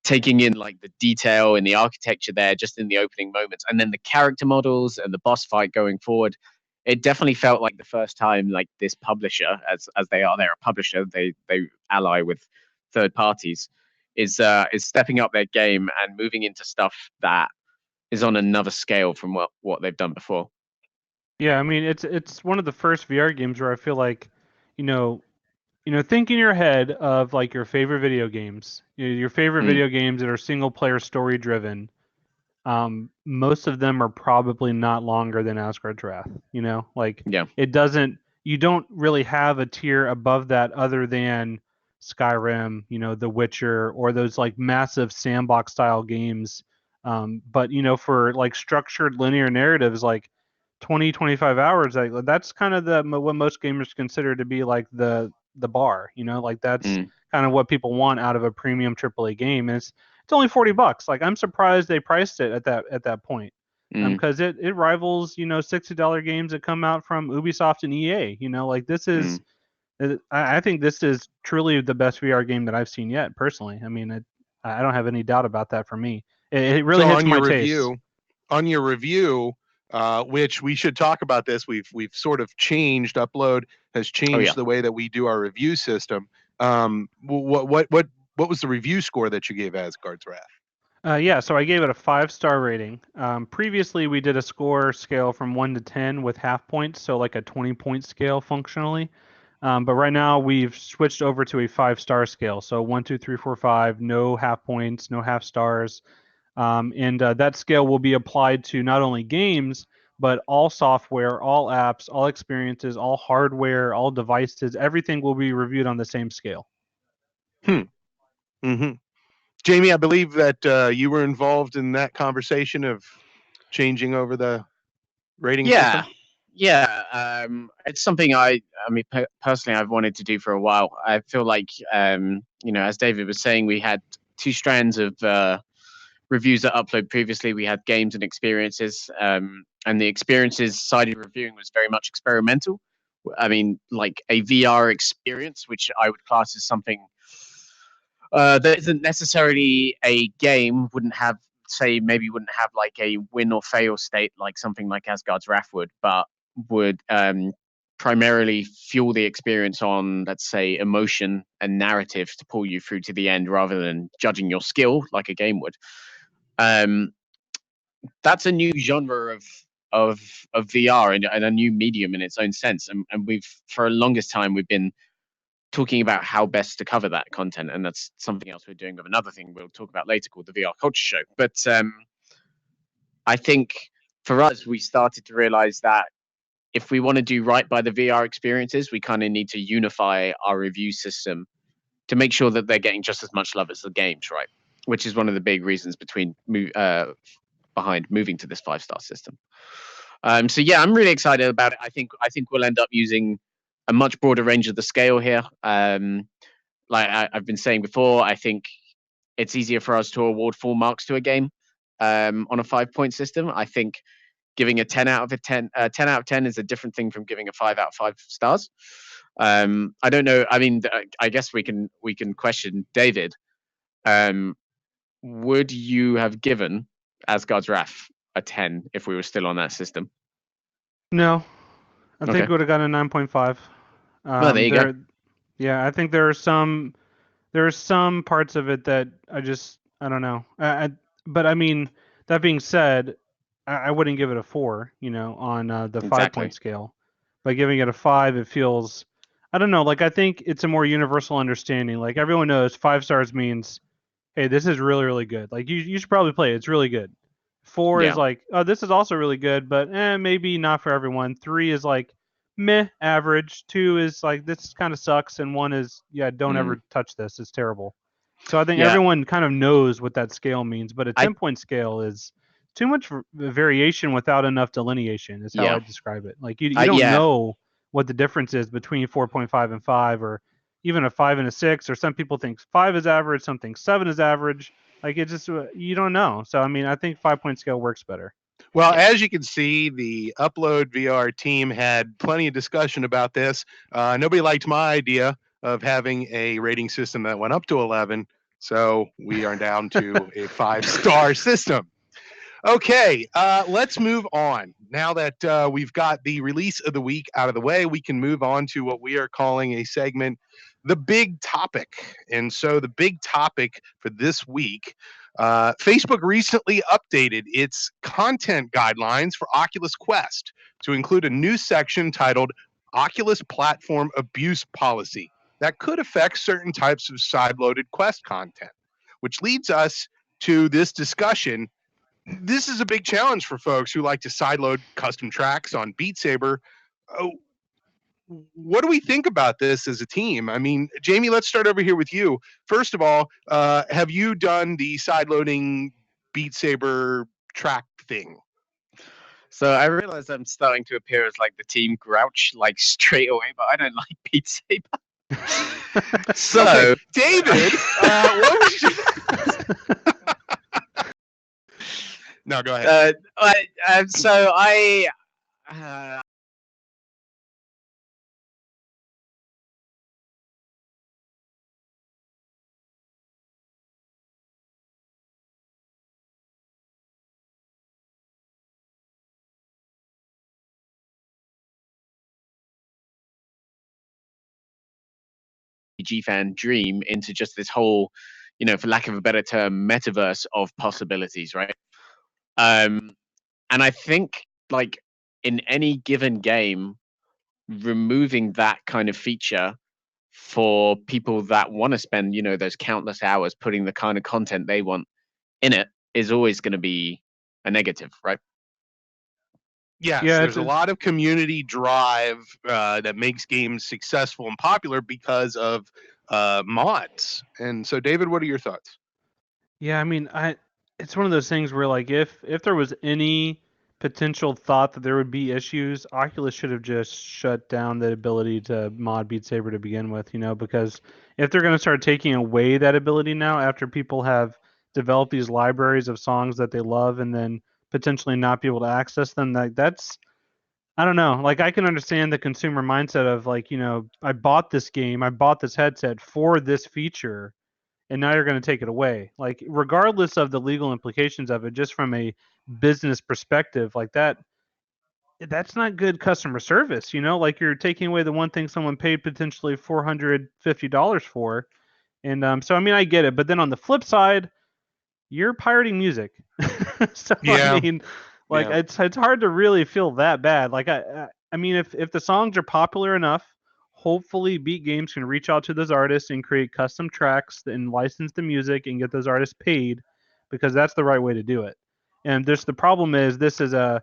taking in like the detail and the architecture there just in the opening moments, and then the character models and the boss fight going forward. It definitely felt like the first time like this publisher, as they're a publisher, they ally with third parties, is stepping up their game and moving into stuff that is on another scale from what they've done before. Yeah, I mean it's one of the first VR games where I feel like, think in your head of like your favorite video games, your favorite video games that are single player story driven. Most of them are probably not longer than Asgard's Wrath. Like Yeah. you don't really have a tier above that other than Skyrim, The Witcher, or those like massive sandbox style games. But for like structured linear narratives, like 20-25 hours, like that's kind of what most gamers consider to be like the bar. Like that's kind of what people want out of a premium AAA game. And it's only $40. Like I'm surprised they priced it at that point, because it rivals $60 games that come out from Ubisoft and EA. Like this is, I think this is truly the best VR game that I've seen yet. Personally, I mean, I don't have any doubt about that. For me, it really hits my taste. On your review, which we should talk about this. We've sort of changed. Upload has changed the way that we do our review system. What was the review score that you gave Asgard's Wrath? Yeah, so I gave it a 5-star rating. Previously, we did a score scale from 1 to 10 with half points, so like a 20-point scale functionally. But right now, we've switched over to a 5-star scale. So 1, 2, 3, 4, 5, no half points, no half stars. And that scale will be applied to not only games, but all software, all apps, all experiences, all hardware, all devices. Everything will be reviewed on the same scale. Jamie, I believe that you were involved in that conversation of changing over the rating system. Yeah. It's something I mean, personally, I've wanted to do for a while. I feel like, as David was saying, we had 2 strands of reviews that upload previously. We had games and experiences, and the experiences sided reviewing was very much experimental. I mean, like a VR experience, which I would class as something that isn't necessarily a game, wouldn't have like a win or fail state like something like Asgard's Wrath would, but would primarily fuel the experience on, let's say, emotion and narrative to pull you through to the end rather than judging your skill like a game would. That's a new genre of VR and a new medium in its own sense. And we've, for the longest time, we've been talking about how best to cover that content. And that's something else we're doing with another thing we'll talk about later called the VR Culture Show. But I think for us, we started to realize that if we want to do right by the VR experiences, we kind of need to unify our review system to make sure that they're getting just as much love as the games, right? Which is one of the big reasons behind moving to this 5-star system. So yeah, I'm really excited about it. I think we'll end up using a much broader range of the scale here. Like I've been saying before, I think it's easier for us to award full marks to a game on a 5-point system. I think giving a 10 out of 10 is a different thing from giving a 5 out of 5 stars. I don't know. I mean, I guess we can question David. Would you have given Asgard's Wrath a 10 if we were still on that system? No, I think we would have gotten a 9.5. Well, there you go. Yeah, I think there are some parts of it that I don't know. But I mean, that being said, I wouldn't give it a 4, on the 5 point Exactly. scale. By giving it a 5, it feels, I don't know, like I think it's a more universal understanding. Like everyone knows 5 stars means, hey, this is really, really good. Like you should probably play it. It's really good. 4 is Yeah. like, oh, this is also really good, but maybe not for everyone. 3 is like, meh, average. 2 is like, this kind of sucks, and 1 is, yeah, don't Mm. ever touch this. It's terrible. So I think Yeah. everyone kind of knows what that scale means, but a I 10-point scale is too much variation without enough delineation. Is how yeah. I describe it. Like you don't Yeah. know what the difference is between 4.5 and 5, or even a 5 and a 6, or some people think 5 is average, some think 7 is average. Like it just you don't know. So I mean, I think 5-point scale works better. Well, Yeah. as you can see, the Upload VR team had plenty of discussion about this. Nobody liked my idea of having a rating system that went up to 11. So we are down to a 5-star system. Okay, let's move on. Now that we've got the release of the week out of the way, we can move on to what we are calling a segment, the big topic. And so, the big topic for this week, Facebook recently updated its content guidelines for Oculus Quest to include a new section titled Oculus Platform Abuse Policy that could affect certain types of side-loaded Quest content, which leads us to this discussion. This is a big challenge for folks who like to sideload custom tracks on Beat Saber. Oh, what do we think about this as a team? I mean, Jamie, let's start over here with you. First of all, have you done the sideloading Beat Saber track thing? So I realize I'm starting to appear as like the team grouch like straight away, but I don't like Beat Saber. So Okay, David, what was your... No, go ahead. so I uh, fan dream into just this whole, for lack of a better term, metaverse of possibilities, right? Um, and I think like in any given game, removing that kind of feature for people that want to spend, those countless hours putting the kind of content they want in it is always going to be a negative, right? Yes, Yeah, there's a lot of community drive that makes games successful and popular because of mods. And so, David, what are your thoughts? Yeah, I mean, it's one of those things where like if there was any potential thought that there would be issues, Oculus should have just shut down the ability to mod Beat Saber to begin with, because if they're going to start taking away that ability now after people have developed these libraries of songs that they love and then potentially not be able to access them, that's I don't know. Like I can understand the consumer mindset of like, I bought this game, I bought this headset for this feature, and now you're going to take it away. Like regardless of the legal implications of it, just from a business perspective, like that's not good customer service, like you're taking away the one thing someone paid potentially $450 for. And so I mean I get it, but then on the flip side, you're pirating music. So I Yeah, mean, like yeah. it's hard to really feel that bad. Like I mean, if the songs are popular enough, hopefully Beat Games can reach out to those artists and create custom tracks and license the music and get those artists paid, because that's the right way to do it. And the problem is this is an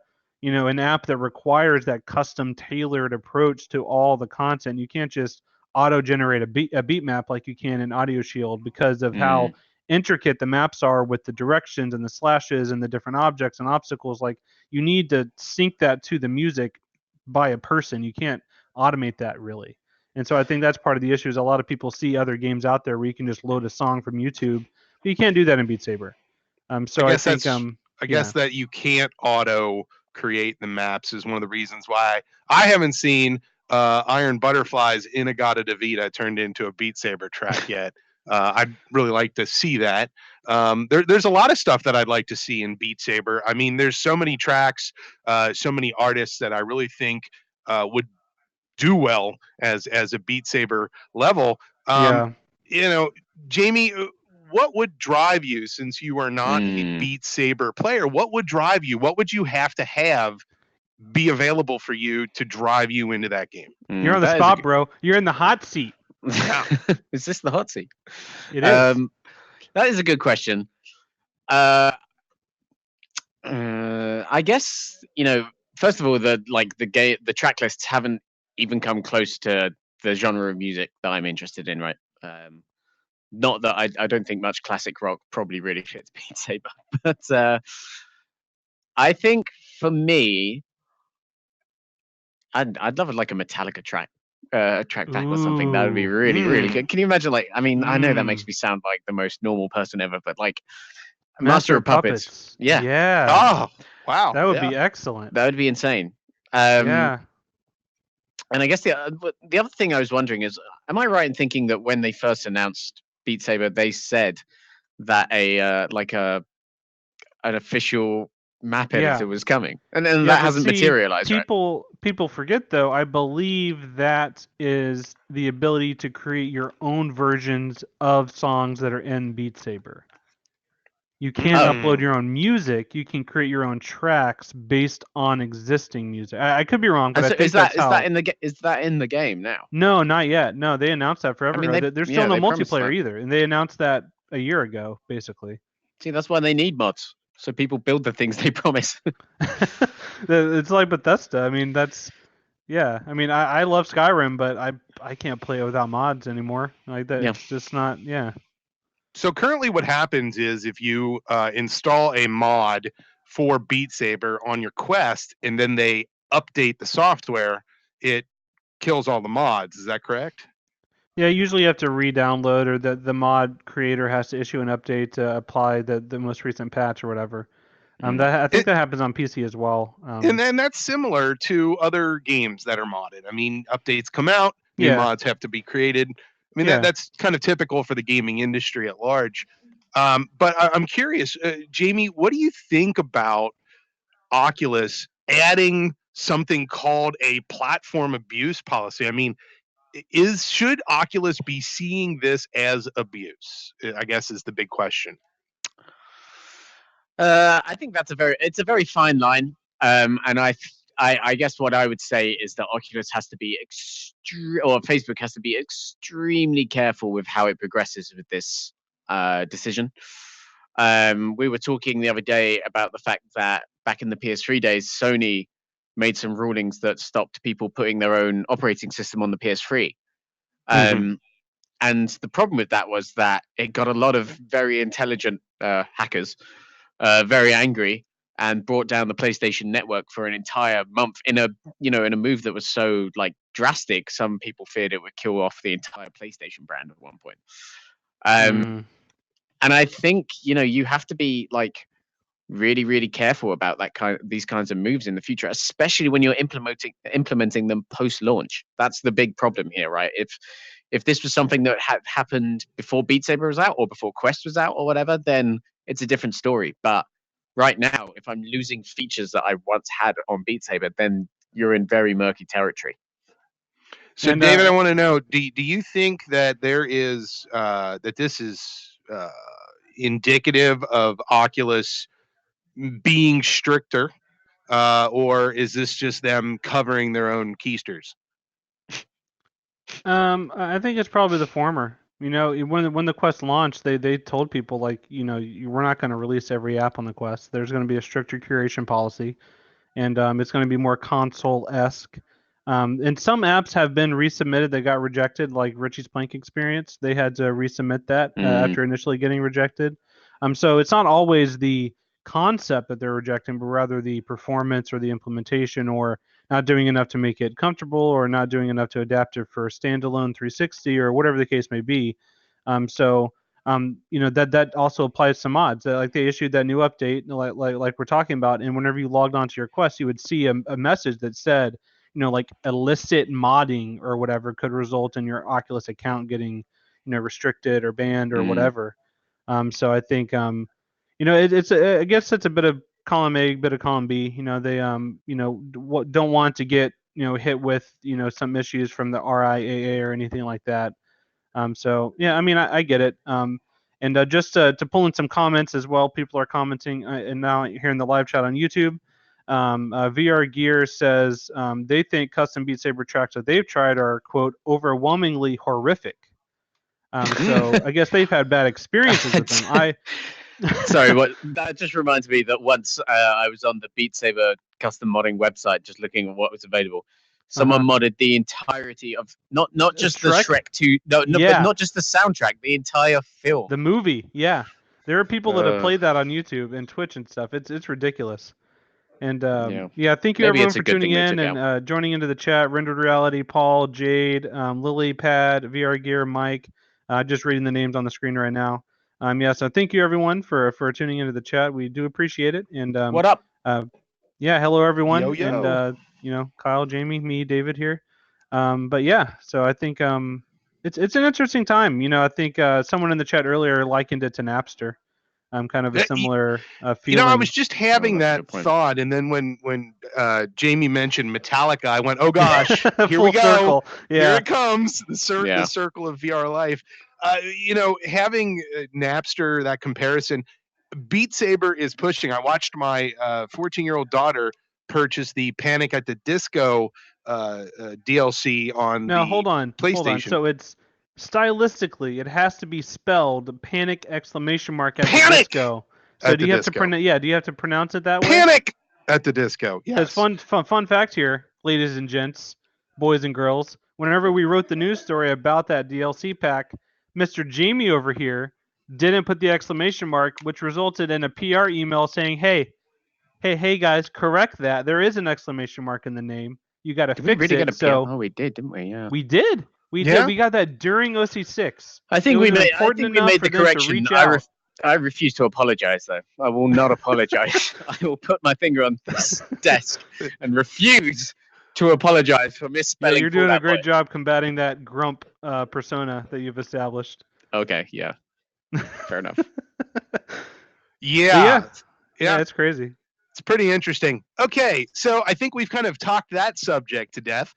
app that requires that custom tailored approach to all the content. You can't just auto generate a beat map like you can in Audio Shield because of how Mm, intricate the maps are with the directions and the slashes and the different objects and obstacles. Like you need to sync that to the music by a person. You can't automate that really. And so I think that's part of the issue is a lot of people see other games out there where you can just load a song from YouTube, but you can't do that in Beat Saber. I So I guess think that's I guess yeah. that you can't auto create the maps is one of the reasons why I haven't seen Iron Butterflies Inagata Davida turned into a Beat Saber track yet. I'd really like to see that. There's a lot of stuff that I'd like to see in Beat Saber. I mean, there's so many tracks, so many artists that I really think would do well as a Beat Saber level. Yeah. You know, Jamie, what would drive you, since you are not a Mm, Beat Saber player? What would drive you? What would you have to have be available for you to drive you into that game? You're on the that is a spot, bro. You're in the hot seat. Yeah. is this the hot seat? It is. That is a good question. Uh, I guess, first of all, the track lists haven't even come close to the genre of music that I'm interested in, right? Not that I don't think much classic rock probably really fits Beat Saber, but I think for me, I'd love like a Metallica track back or something. That would be Ooh. really, really good. Can you imagine? Like, I mean, I know that makes Mm. me sound like the most normal person ever, but like Master Master of of Puppets, Puppets. yeah, Yeah. Oh, wow. That would Yeah. be excellent. that would be insane. Yeah. And I guess the other thing I was wondering is, am I right in thinking that when they first announced Beat Saber, they said that an official map Yeah. editor was coming, and Yeah, that but hasn't see, materialized, right? people forget though. I believe that is the ability to create your own versions of songs that are in Beat Saber. You can't Oh, upload your own music. You can create your own tracks based on existing music. I could be wrong, but and I so think that's is that how. in the game now? No, not yet. No, they announced that I forever mean, ago. There's still no they promised multiplayer that. either, and they announced that a year ago, basically. See, that's why they need mods, so people build the things they promise. It's like Bethesda. I mean, that's yeah. I mean, I love Skyrim, but I can't play it without mods anymore. Like that, Yeah. it's just not. Yeah. So currently, what happens is if you install a mod for Beat Saber on your Quest, and then they update the software, it kills all the mods. Is that correct? Yeah, usually you have to re-download, or the mod creator has to issue an update to apply the most recent patch or whatever. That I think It, that happens on PC as well. and then that's similar to other games that are modded. I mean, updates come out, new Yeah, mods have to be created. I mean, yeah. that's kind of typical for the gaming industry at large. But I'm curious, Jamie, what do you think about Oculus adding something called a platform abuse policy? I mean, should Oculus be seeing this as abuse? I guess is the big question. I think it's a very fine line. And I guess what I would say is that Oculus has to be or Facebook has to be extremely careful with how it progresses with this decision. We were talking the other day about the fact that back in the PS3 days, Sony made some rulings that stopped people putting their own operating system on the PS3. Mm-hmm. And the problem with that was that it got a lot of very intelligent hackers very angry and brought down the PlayStation network for an entire month in a move that was so like drastic. Some people feared it would kill off the entire PlayStation brand at one point. Mm. And I think you have to be like really, really careful about these kinds of moves in the future, especially when you're implementing them post launch. That's the big problem here, right? If this was something that had happened before Beat Saber was out or before Quest was out or whatever, then it's a different story. But right now, if I'm losing features that I once had on Beat Saber, then you're in very murky territory. So, And David, I want to know: do you think that there is that this is indicative of Oculus being stricter, or is this just them covering their own keisters? I think it's probably the former. When the Quest launched, they told people like, we're not going to release every app on the Quest. There's going to be a stricter curation policy, and it's going to be more console-esque. And some apps have been resubmitted that got rejected, like Richie's Plank Experience. They had to resubmit that after initially getting rejected. So it's not always the concept that they're rejecting, but rather the performance or the implementation, or not doing enough to make it comfortable, or not doing enough to adapt it for standalone 360, or whatever the case may be. That also applies to mods. Like they issued that new update, like we're talking about, and whenever you logged onto your Quest, you would see a message that said, like illicit modding or whatever could result in your Oculus account getting, restricted or banned or whatever. So I think, I guess it's a bit of column A, bit of column B. They don't want to get hit with some issues from the RIAA or anything like that. So yeah, I mean, I get it. And just to pull in some comments as well, people are commenting, and now here in the live chat on YouTube. VR Gear says they think custom Beat Saber tracks that they've tried are, quote, overwhelmingly horrific. So I guess they've had bad experiences with them. Sorry, that just reminds me that once I was on the Beat Saber custom modding website, just looking at what was available. Someone modded the entirety of not just the Shrek 2, but not just the soundtrack, the entire film, the movie. Yeah, there are people that have played that on YouTube and Twitch and stuff. It's ridiculous. And yeah, thank you everyone for tuning in and joining into the chat. Rendered Reality, Paul, Jade, Lily, Pad, VR Gear, Mike. Just reading the names on the screen right now. Yeah, so thank you everyone for tuning into the chat. We do appreciate it. And what up? Yeah, hello everyone. Yo, yo. And Kyle, Jamie, me, David here. But yeah, so I think it's an interesting time. I think someone in the chat earlier likened it to Napster. Kind of a similar feeling. I was just having that thought, and then when Jamie mentioned Metallica, I went, "Oh gosh, here we go! Circle. Yeah. Here it comes, the circle of VR life." Having Napster, that comparison, Beat Saber is pushing. I watched my 14-year-old daughter purchase the Panic at the Disco DLC on now, hold on, PlayStation. Hold on. So it's stylistically, it has to be spelled Panic ! At the Disco. So do you have to pronounce? Yeah, do you have to pronounce it that way? Panic at the Disco. Yes. Fun fact here, ladies and gents, boys and girls. Whenever we wrote the news story about that DLC pack, Mr. Jamie over here didn't put the exclamation mark, which resulted in a PR email saying, "Hey guys, correct that. There is an exclamation mark in the name. You got to fix we really it." Get a so PR? Oh, we did, didn't we? Yeah. We did. We did. We got that during OC6. I think we made the correction. I refuse to apologize, though. I will not apologize. I will put my finger on this desk and refuse to apologize for misspelling. Yeah, you're doing a great job combating that grump persona that you've established. Okay, yeah. Fair enough. Yeah, it's crazy. It's pretty interesting. Okay, so I think we've kind of talked that subject to death.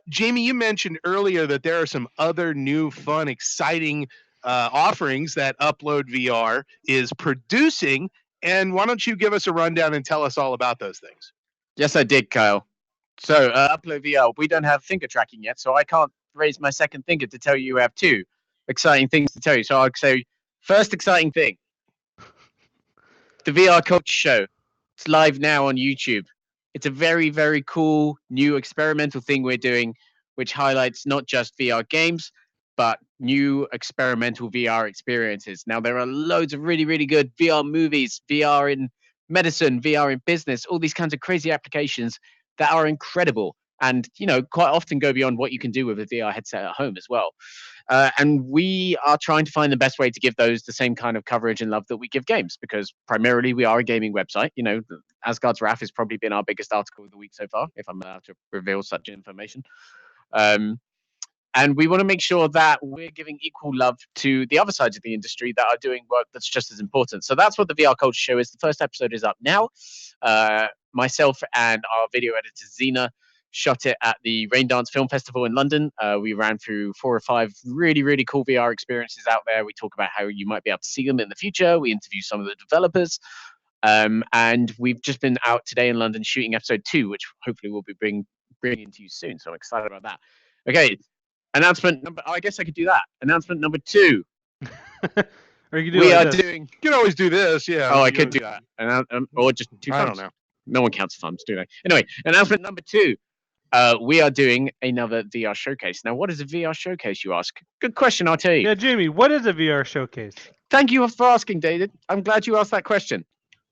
Jamie, you mentioned earlier that there are some other new, fun, exciting offerings that Upload VR is producing. And why don't you give us a rundown and tell us all about those things? Yes, I did, Kyle. So Upload VR, we don't have finger tracking yet, so I can't raise my second finger to tell you have two exciting things to tell you. So I'd say, first exciting thing, the VR Culture Show. It's live now on YouTube. It's a very, very cool new experimental thing we're doing, which highlights not just VR games, but new experimental VR experiences. Now, there are loads of really, really good VR movies, VR in medicine, VR in business, all these kinds of crazy applications that are incredible and, quite often go beyond what you can do with a VR headset at home as well. And we are trying to find the best way to give those the same kind of coverage and love that we give games, because primarily we are a gaming website. Asgard's Wrath has probably been our biggest article of the week so far, if I'm allowed to reveal such information. And we want to make sure that we're giving equal love to the other sides of the industry that are doing work that's just as important. So that's what the VR Culture Show is. The first episode is up now. Myself and our video editor, Zena, shot it at the Raindance Film Festival in London. We ran through 4 or 5 really, really cool VR experiences out there. We talk about how you might be able to see them in the future. We interview some of the developers. And we've just been out today in London shooting episode 2, which hopefully we'll be bringing to you soon. So I'm excited about that. Okay. Announcement number, I guess I could do that. Announcement number 2. Or you could do You can always do this, yeah. Oh, I could do that. Or just 2 times. I don't know. No one counts thumbs, do they? Anyway, announcement number 2. We are doing another VR showcase. Now, what is a VR showcase, you ask? Good question, I'll tell you. Yeah, Jamie, what is a VR showcase? Thank you for asking, David. I'm glad you asked that question.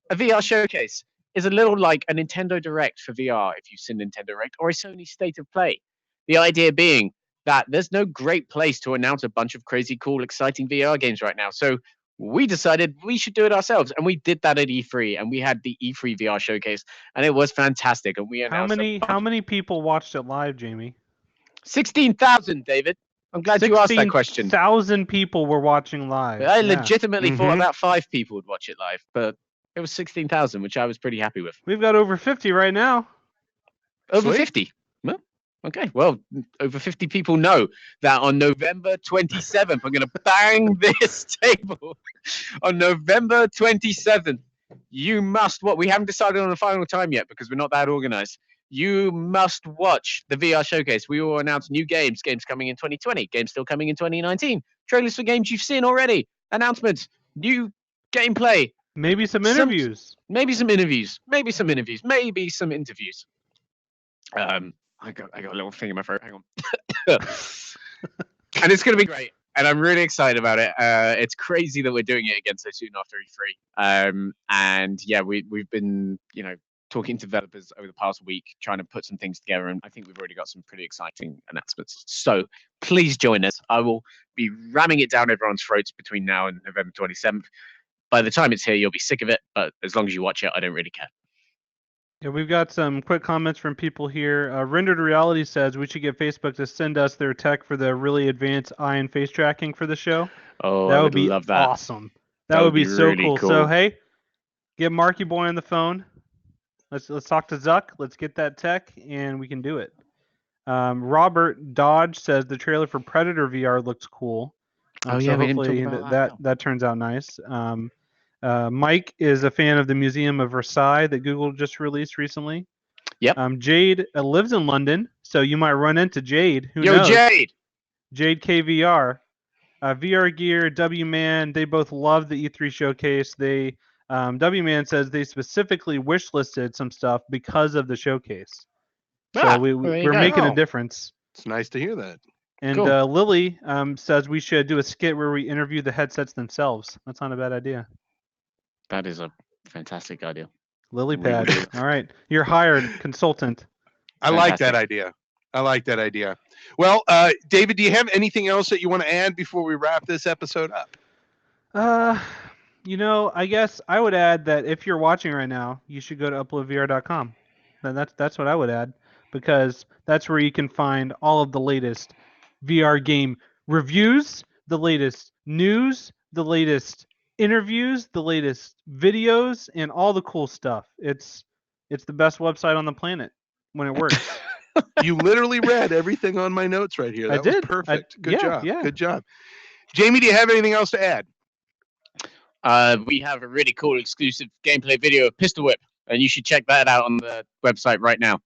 A VR showcase is a little like a Nintendo Direct for VR, if you've seen Nintendo Direct, or a Sony State of Play. The idea being that there's no great place to announce a bunch of crazy, cool, exciting VR games right now. So we decided we should do it ourselves, and we did that at E3, and we had the E3 VR showcase, and it was fantastic. And we announced how many people watched it live, Jamie? 16,000, David. I'm glad you asked that question. 16,000 people were watching live. I legitimately thought about 5 people would watch it live, but it was 16,000, which I was pretty happy with. We've got over 50 right now. Over 50? Well, Okay, well, over 50 people know that on November 27th, I'm going to bang this table. On November 27th, you must what we haven't decided on the final time yet because we're not that organized. You must watch the VR showcase. We will announce new games coming in 2020, games still coming in 2019, trailers for games you've seen already, announcements, new gameplay, Maybe some interviews. maybe some interviews. I got a little thing in my throat. Hang on. And it's going to be great. And I'm really excited about it. It's crazy that we're doing it again so soon after E3. And yeah, we've been, talking to developers over the past week, trying to put some things together. And I think we've already got some pretty exciting announcements. So please join us. I will be ramming it down everyone's throats between now and November 27th. By the time it's here, you'll be sick of it. But as long as you watch it, I don't really care. Yeah, we've got some quick comments from people here. Rendered Reality says we should get Facebook to send us their tech for the really advanced eye and face tracking for the show. Oh, that I would be love that. awesome. That would be so really cool. So hey, get Marky Boy on the phone. Let's talk to Zuck. Let's get that tech, and we can do it. Robert Dodge says the trailer for Predator VR looks cool. Oh so yeah, we hopefully didn't talk about that turns out nice. Mike is a fan of the Museum of Versailles that Google just released recently. Yep. Jade lives in London, so you might run into Jade. Who Yo, knows? Jade! Jade KVR. VR Gear, W-Man, they both love the E3 showcase. They W-Man says they specifically wish listed some stuff because of the showcase. So we're making a difference. It's nice to hear that. And Cool. Lily says we should do a skit where we interview the headsets themselves. That's not a bad idea. That is a fantastic idea. Lily pad. All right. You're hired, consultant. I like that idea. Well, David, do you have anything else that you want to add before we wrap this episode up? I guess I would add that if you're watching right now, you should go to uploadvr.com. And that's what I would add, because that's where you can find all of the latest VR game reviews, the latest news, the latest interviews, the latest videos, and all the cool stuff. It's the best website on the planet when it works. You literally read everything on my notes right here. That was perfect. Good job. Yeah. Good job. Jamie, do you have anything else to add? We have a really cool exclusive gameplay video of Pistol Whip, and you should check that out on the website right now.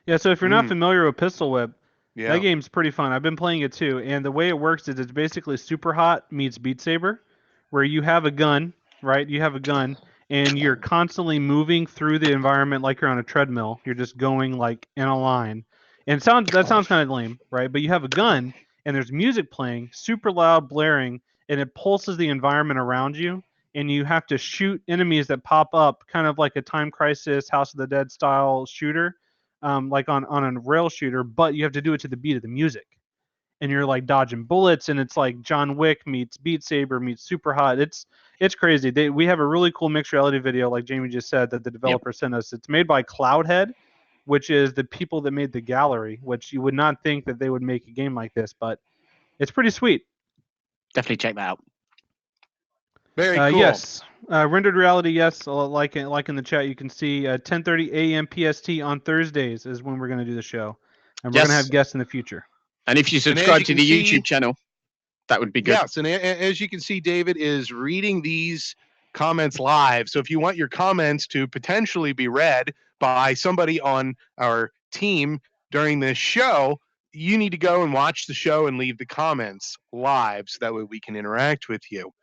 Yeah, so if you're not familiar with Pistol Whip, that game's pretty fun. I've been playing it too, and the way it works is it's basically Super Hot meets Beat Saber, where you have a gun, right? You have a gun, and you're constantly moving through the environment like you're on a treadmill. You're just going like in a line. And that sounds kind of lame, right? But you have a gun, and there's music playing, super loud, blaring, and it pulses the environment around you, and you have to shoot enemies that pop up, kind of like a Time Crisis, House of the Dead style shooter, like on a rail shooter, but you have to do it to the beat of the music. And you're like dodging bullets, and it's like John Wick meets Beat Saber meets Super Hot. It's crazy. We have a really cool mixed reality video, like Jamie just said, that the developer sent us. It's made by Cloudhead, which is the people that made The Gallery, which you would not think that they would make a game like this, but it's pretty sweet. Definitely check that out. Very cool. Yes. Rendered Reality, yes. Like in the chat, you can see 10:30 a.m. PST on Thursdays is when we're going to do the show. And we're going to have guests in the future. And if you subscribe to the YouTube channel, that would be good. Yes, and as you can see, David is reading these comments live. So if you want your comments to potentially be read by somebody on our team during this show, you need to go and watch the show and leave the comments live so that way we can interact with you.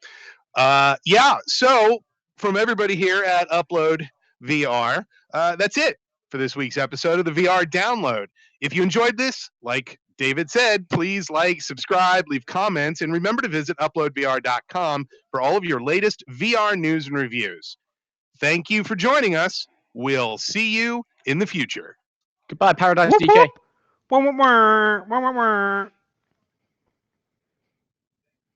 So from everybody here at Upload VR, that's it for this week's episode of the VR Download. If you enjoyed this, like David said, please like, subscribe, leave comments, and remember to visit uploadvr.com for all of your latest VR news and reviews. Thank you for joining us. We'll see you in the future. Goodbye, Paradise DK. Whoop, whoop.